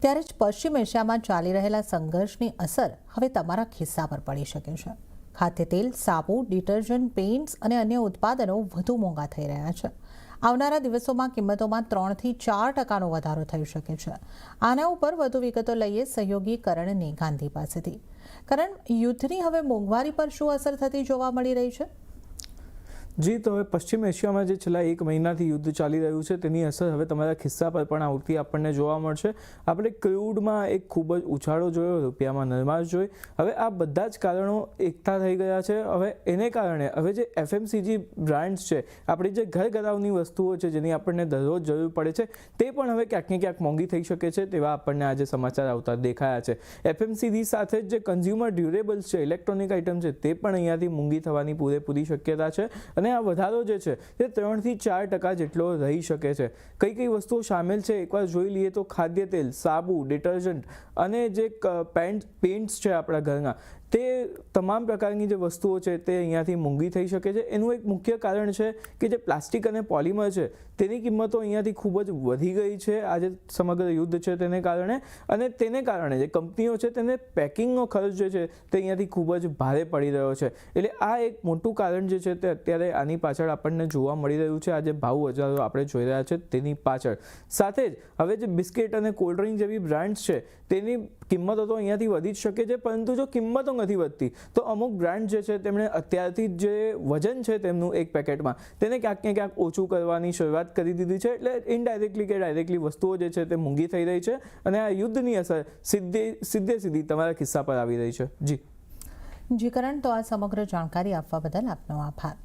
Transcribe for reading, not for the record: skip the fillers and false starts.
ત્યારે જ પશ્ચિમ એશિયામાં ચાલી રહેલા સંઘર્ષની અસર હવે તમારા ખિસ્સા પર પડી શકે છે. ખાદ્ય તેલ, સાબુ, ડિટર્જન્ટ, પેઇન્ટ્સ અને અન્ય ઉત્પાદનો વધુ મોંઘા થઈ રહ્યા છે. આવનારા દિવસોમાં કિંમતોમાં 3 થી 4% વધારો થઈ શકે છે. આના ઉપર વધુ વિગતો લઈએ સહયોગી કરણની ગાંધી પાસેથી. કરણ, યુદ્ધની હવે મોંઘવારી પર શું અસર થતી જોવા મળી રહી છે? જી, તો હવે પશ્ચિમ એશિયામાં જે છેલ્લા 1 મહિનાથી યુદ્ધ ચાલી રહ્યું છે તેની અસર હવે તમારા ખિસ્સા પર પણ આવતી આપણને જોવા મળશે. આપણે ક્રૂડમાં એક ખૂબ જ ઉછાળો જોયો, રૂપિયામાં નરમાશ જોઈ. હવે આ બધા જ કારણો એકઠા થઈ ગયા છે. હવે એને કારણે હવે જે FMCG બ્રાન્ડ્સ છે, આપણી જે ઘરઘરાવની વસ્તુઓ છે જેની આપણને દરરોજ જરૂર પડે છે, તે પણ હવે ક્યાંક ને ક્યાંક મોંઘી થઈ શકે છે તેવા આપણને આજે સમાચાર આવતા દેખાયા છે. FMCG સાથે જ જે કન્ઝ્યુમર ડ્યુરેબલ્સ છે, ઇલેક્ટ્રોનિક આઇટમ છે, તે પણ અહીંયાથી મોંઘી થવાની પૂરેપૂરી શક્યતા છે. અને આ વધારો જે છે તે 3 થી 4% જેટલો રહી શકે છે. કઈ કઈ વસ્તુઓ સામેલ છે એકવાર જોઈ લઈએ તો ખાદ્ય તેલ, સાબુ, ડિટર્જન્ટ અને જે પેઇન્ટ્સ છે આપણા ઘરના, તે તમામ પ્રકારની જે વસ્તુઓ છે તે અહીંયાથી મોંઘી થઈ શકે છે. એનું એક મુખ્ય કારણ છે કે જે પ્લાસ્ટિક અને પોલિમર છે તેની કિંમતો અહીંયાથી ખૂબ જ વધી ગઈ છે આજે સમગ્ર યુદ્ધ છે તેને કારણે. અને તેને કારણે જે કંપનીઓ છે તેને પેકિંગનો ખર્ચ જે છે તે અહીંયાથી ખૂબ જ ભારે પડી રહ્યો છે. એટલે આ એક મોટું કારણ જે છે તે અત્યારે આની પાછળ આપણને જોવા મળી રહ્યું છે. આજે ભાવ વધારો આપણે જોઈ રહ્યા છે તેની પાછળ. સાથે જ હવે જે બિસ્કિટ અને કોલ્ડ ડ્રિંક જેવી બ્રાન્ડ્સ છે તેની કિંમતો તો અહીંયાથી વધી જ શકે છે, પરંતુ જો કિંમતો નથી વધતી તો અમુક બ્રાન્ડ જે છે તેમણે અત્યારથી જે વજન છે તેમનું એક પેકેટમાં તેને ક્યાંક ને ક્યાંક ઓછું કરવાની શરૂઆત કરી દીધી છે. એટલે ઇનડાયરેક્ટલી કે ડાયરેક્ટલી વસ્તુઓ જે છે તે મોંઘી થઈ રહી છે અને આ યુદ્ધની અસર સીધી તમારા ખિસ્સા પર આવી રહી છે. જી કરણ, તો આ સમગ્ર જાણકારી આપવા બદલ આપનો આભાર.